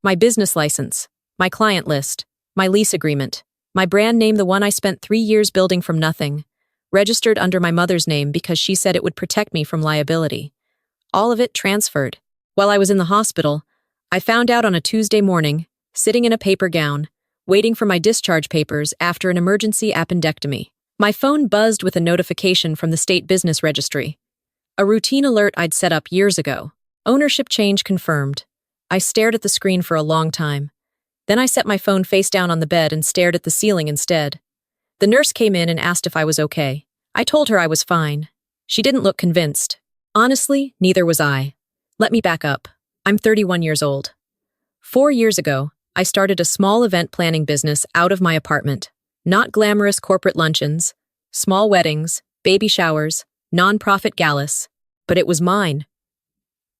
My business license, my client list, my lease agreement, my brand name, the one I spent 3 years building from nothing, registered under my mother's name because she said it would protect me from liability. All of it transferred. While I was in the hospital, I found out on a Tuesday morning, sitting in a paper gown, waiting for my discharge papers after an emergency appendectomy. My phone buzzed with a notification from the state business registry. A routine alert I'd set up years ago. Ownership change confirmed. I stared at the screen for a long time. Then I set my phone face down on the bed and stared at the ceiling instead. The nurse came in and asked if I was okay. I told her I was fine. She didn't look convinced. Honestly, neither was I. Let me back up. I'm 31 years old. 4 years ago, I started a small event planning business out of my apartment. Not glamorous corporate luncheons, small weddings, baby showers, non-profit galas, but it was mine.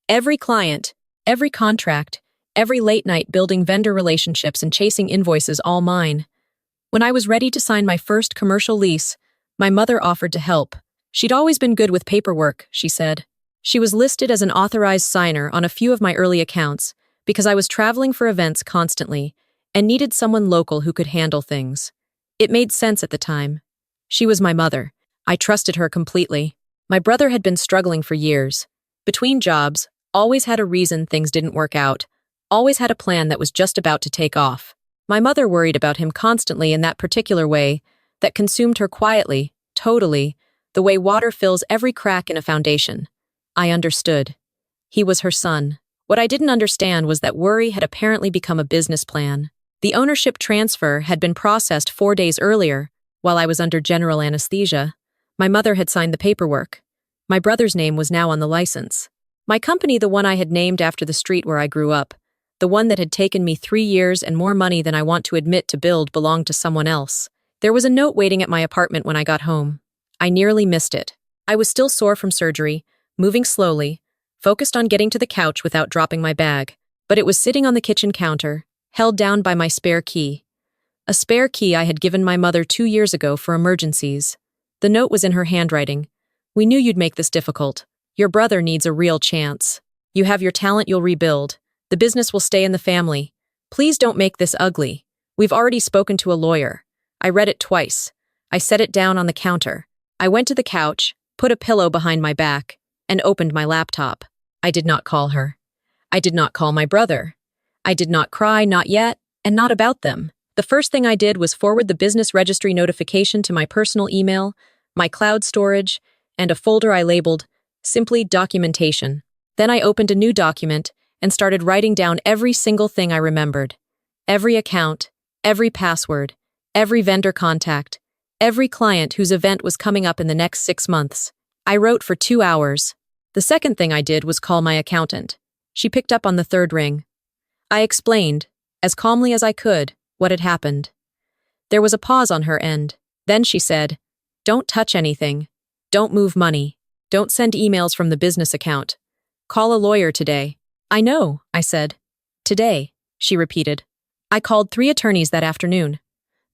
Every client, every contract, every late night building vendor relationships and chasing invoices, all mine. When I was ready to sign my first commercial lease, my mother offered to help. She'd always been good with paperwork, she said. She was listed as an authorized signer on a few of my early accounts because I was traveling for events constantly and needed someone local who could handle things. It made sense at the time. She was my mother. I trusted her completely. My brother had been struggling for years. Between jobs, always had a reason things didn't work out, always had a plan that was just about to take off. My mother worried about him constantly in that particular way that consumed her quietly, totally, the way water fills every crack in a foundation. I understood. He was her son. What I didn't understand was that worry had apparently become a business plan. The ownership transfer had been processed 4 days earlier, while I was under general anesthesia. My mother had signed the paperwork. My brother's name was now on the license. My company, the one I had named after the street where I grew up, the one that had taken me 3 years and more money than I want to admit to build, belonged to someone else. There was a note waiting at my apartment when I got home. I nearly missed it. I was still sore from surgery, moving slowly, focused on getting to the couch without dropping my bag, but it was sitting on the kitchen counter, held down by my spare key. A spare key I had given my mother 2 years ago for emergencies. The note was in her handwriting. "We knew you'd make this difficult. Your brother needs a real chance. You have your talent, you'll rebuild. The business will stay in the family. Please don't make this ugly. We've already spoken to a lawyer." I read it twice. I set it down on the counter. I went to the couch, put a pillow behind my back, and opened my laptop. I did not call her. I did not call my brother. I did not cry, not yet, and not about them. The first thing I did was forward the business registry notification to my personal email, my cloud storage, and a folder I labeled simply documentation. Then I opened a new document and started writing down every single thing I remembered. Every account, every password, every vendor contact, every client whose event was coming up in the next 6 months. I wrote for 2 hours. The second thing I did was call my accountant. She picked up on the third ring. I explained, as calmly as I could, what had happened. There was a pause on her end. Then she said, "Don't touch anything. Don't move money. Don't send emails from the business account. Call a lawyer today." "I know," I said. "Today," she repeated. I called 3 attorneys that afternoon.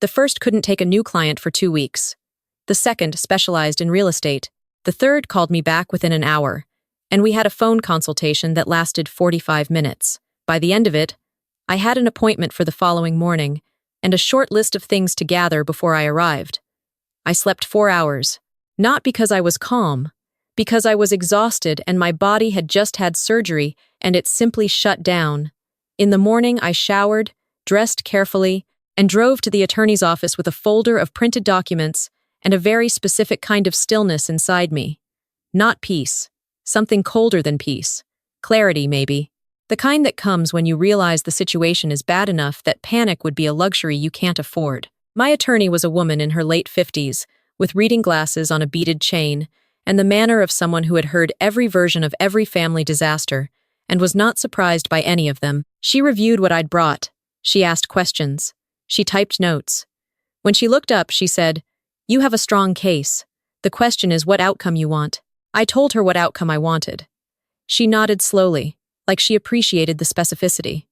The first couldn't take a new client for 2 weeks. The second specialized in real estate. The third called me back within an hour, and we had a phone consultation that lasted 45 minutes. By the end of it, I had an appointment for the following morning and a short list of things to gather before I arrived. I slept 4 hours, not because I was calm, because I was exhausted and my body had just had surgery and it simply shut down. In the morning, I showered, dressed carefully, and drove to the attorney's office with a folder of printed documents and a very specific kind of stillness inside me. Not peace, something colder than peace. Clarity, maybe. The kind that comes when you realize the situation is bad enough that panic would be a luxury you can't afford. My attorney was a woman in her late 50s, with reading glasses on a beaded chain, and the manner of someone who had heard every version of every family disaster, and was not surprised by any of them. She reviewed what I'd brought. She asked questions. She typed notes. When she looked up, she said, "You have a strong case. The question is what outcome you want." I told her what outcome I wanted. She nodded slowly, like she appreciated the specificity.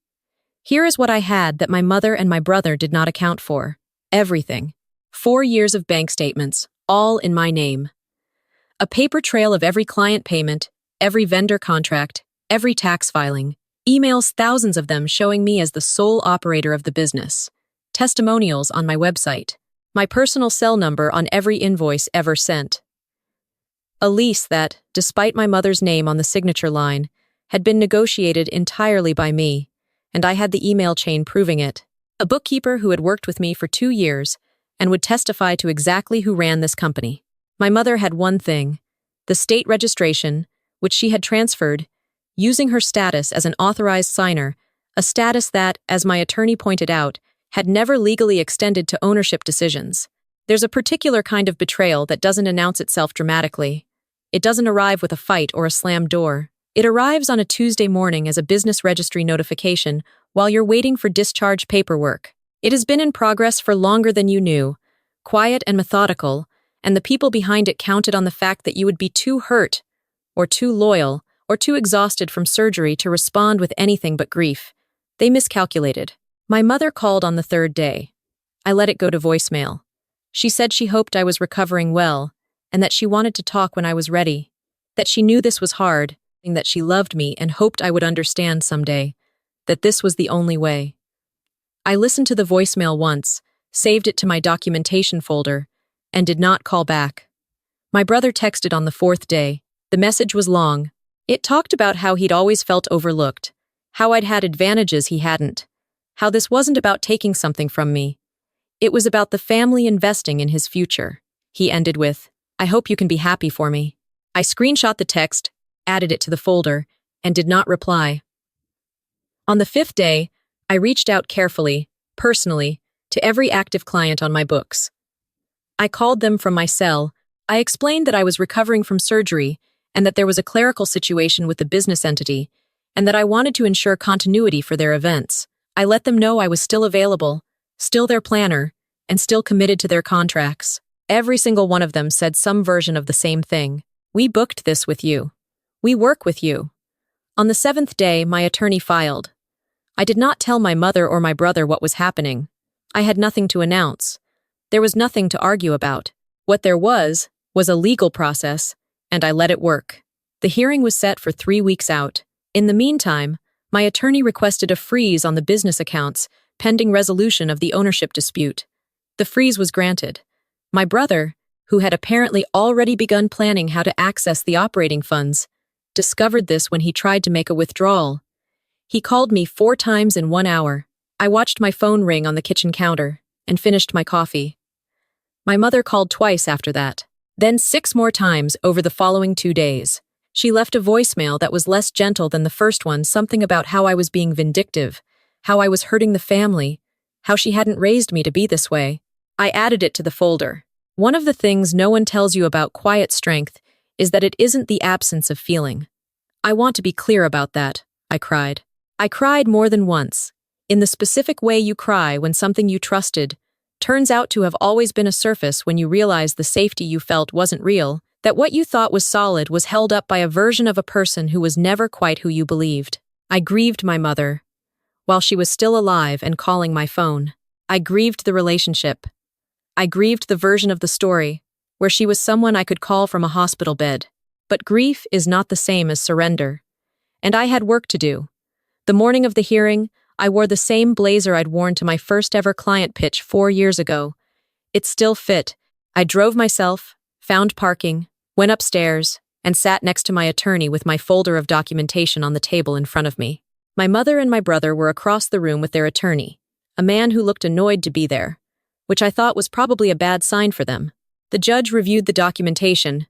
Here is what I had that my mother and my brother did not account for. Everything. 4 years of bank statements, all in my name. A paper trail of every client payment, every vendor contract, every tax filing, Emails, thousands of them showing me as the sole operator of the business. Testimonials on my website. My personal cell number on every invoice ever sent. A lease that, despite my mother's name on the signature line, had been negotiated entirely by me, and I had the email chain proving it. A bookkeeper who had worked with me for 2 years and would testify to exactly who ran this company. My mother had one thing, the state registration, which she had transferred, using her status as an authorized signer, a status that, as my attorney pointed out, had never legally extended to ownership decisions. There's a particular kind of betrayal that doesn't announce itself dramatically. It doesn't arrive with a fight or a slammed door. It arrives on a Tuesday morning as a business registry notification while you're waiting for discharge paperwork. It has been in progress for longer than you knew, quiet and methodical, and the people behind it counted on the fact that you would be too hurt, or too loyal, or too exhausted from surgery to respond with anything but grief. They miscalculated. My mother called on the 3rd day. I let it go to voicemail. She said she hoped I was recovering well, and that she wanted to talk when I was ready, that she knew this was hard, and that she loved me and hoped I would understand someday, that this was the only way. I listened to the voicemail once, saved it to my documentation folder, and did not call back. My brother texted on the 4th day. The message was long. It talked about how he'd always felt overlooked, how I'd had advantages he hadn't, how this wasn't about taking something from me. It was about the family investing in his future. He ended with, "I hope you can be happy for me." I screenshot the text, added it to the folder, and did not reply. On the 5th day, I reached out carefully, personally, to every active client on my books. I called them from my cell. I explained that I was recovering from surgery and that there was a clerical situation with the business entity, and that I wanted to ensure continuity for their events. I let them know I was still available, still their planner, and still committed to their contracts. Every single one of them said some version of the same thing. "We booked this with you. We work with you." On the 7th day, my attorney filed. I did not tell my mother or my brother what was happening. I had nothing to announce. There was nothing to argue about. What there was a legal process, and I let it work. The hearing was set for 3 weeks out. In the meantime, my attorney requested a freeze on the business accounts, pending resolution of the ownership dispute. The freeze was granted. My brother, who had apparently already begun planning how to access the operating funds, discovered this when he tried to make a withdrawal. He called me 4 times in 1 hour. I watched my phone ring on the kitchen counter and finished my coffee. My mother called twice after that, then 6 more times over the following 2 days. She left a voicemail that was less gentle than the first one, something about how I was being vindictive, how I was hurting the family, how she hadn't raised me to be this way. I added it to the folder. One of the things no one tells you about quiet strength is that it isn't the absence of feeling. I want to be clear about that, I cried. I cried more than once, in the specific way you cry when something you trusted turns out to have always been a surface when you realize the safety you felt wasn't real, that what you thought was solid was held up by a version of a person who was never quite who you believed. I grieved my mother, while she was still alive and calling my phone. I grieved the relationship. I grieved the version of the story, where she was someone I could call from a hospital bed. But grief is not the same as surrender. And I had work to do. The morning of the hearing, I wore the same blazer I'd worn to my first ever client pitch 4 years ago. It still fit. I drove myself, found parking, went upstairs, and sat next to my attorney with my folder of documentation on the table in front of me. My mother and my brother were across the room with their attorney, a man who looked annoyed to be there, which I thought was probably a bad sign for them. The judge reviewed the documentation.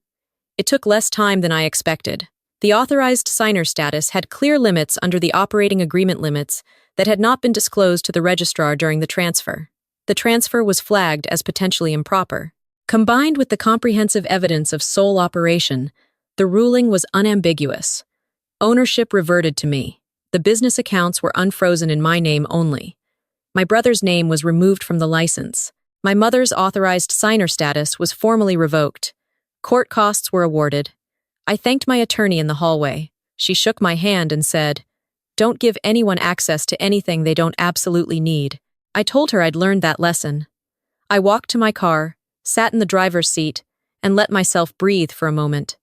It took less time than I expected. The authorized signer status had clear limits under the operating agreement limits that had not been disclosed to the registrar during the transfer. The transfer was flagged as potentially improper. Combined with the comprehensive evidence of sole operation, the ruling was unambiguous. Ownership reverted to me. The business accounts were unfrozen in my name only. My brother's name was removed from the license. My mother's authorized signer status was formally revoked. Court costs were awarded. I thanked my attorney in the hallway. She shook my hand and said, "Don't give anyone access to anything they don't absolutely need." I told her I'd learned that lesson. I walked to my car, sat in the driver's seat, and let myself breathe for a moment.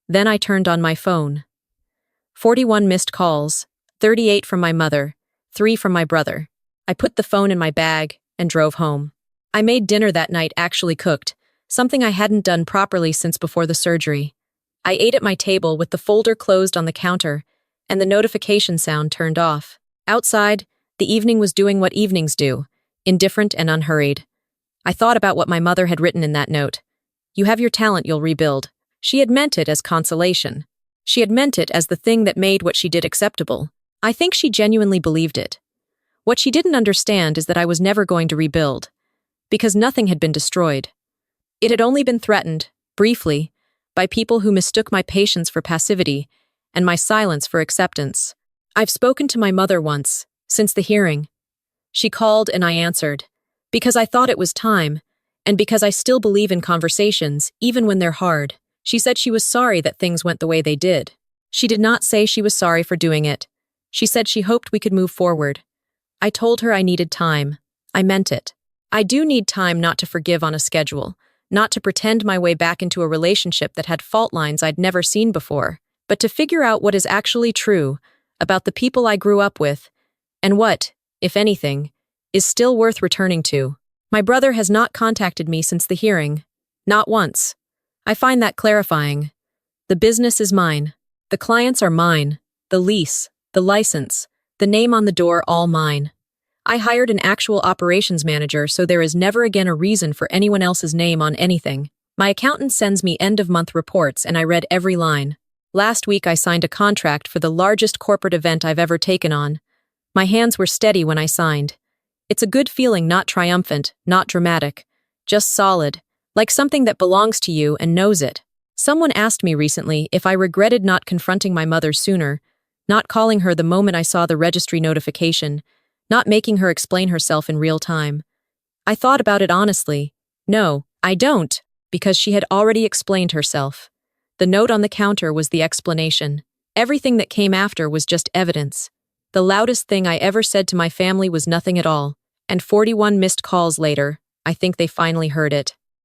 Then I turned on my phone. 41 missed calls, 38 from my mother, 3 from my brother. I put the phone in my bag and drove home. I made dinner that night, actually cooked, something I hadn't done properly since before the surgery. I ate at my table with the folder closed on the counter and the notification sound turned off. Outside, the evening was doing what evenings do, indifferent and unhurried. I thought about what my mother had written in that note. You have your talent, you'll rebuild. She had meant it as consolation. She had meant it as the thing that made what she did acceptable. I think she genuinely believed it. What she didn't understand is that I was never going to rebuild, because nothing had been destroyed. It had only been threatened, briefly, by people who mistook my patience for passivity and my silence for acceptance. I've spoken to my mother once, since the hearing. She called and I answered, because I thought it was time, and because I still believe in conversations, even when they're hard. She said she was sorry that things went the way they did. She did not say she was sorry for doing it. She said she hoped we could move forward. I told her I needed time. I meant it. I do need time not to forgive on a schedule, not to pretend my way back into a relationship that had fault lines I'd never seen before, but to figure out what is actually true about the people I grew up with, and what, if anything, is still worth returning to. My brother has not contacted me since the hearing. Not once. I find that clarifying. The business is mine. The clients are mine. The lease, the license, the name on the door, all mine. I hired an actual operations manager, so there is never again a reason for anyone else's name on anything. My accountant sends me end-of-month reports, and I read every line. Last week I signed a contract for the largest corporate event I've ever taken on. My hands were steady when I signed. It's a good feeling, not triumphant, not dramatic, just solid, like something that belongs to you and knows it. Someone asked me recently if I regretted not confronting my mother sooner, not calling her the moment I saw the registry notification, not making her explain herself in real time. I thought about it honestly. No, I don't, because she had already explained herself. The note on the counter was the explanation. Everything that came after was just evidence. The loudest thing I ever said to my family was nothing at all, and 41 missed calls later, I think they finally heard it.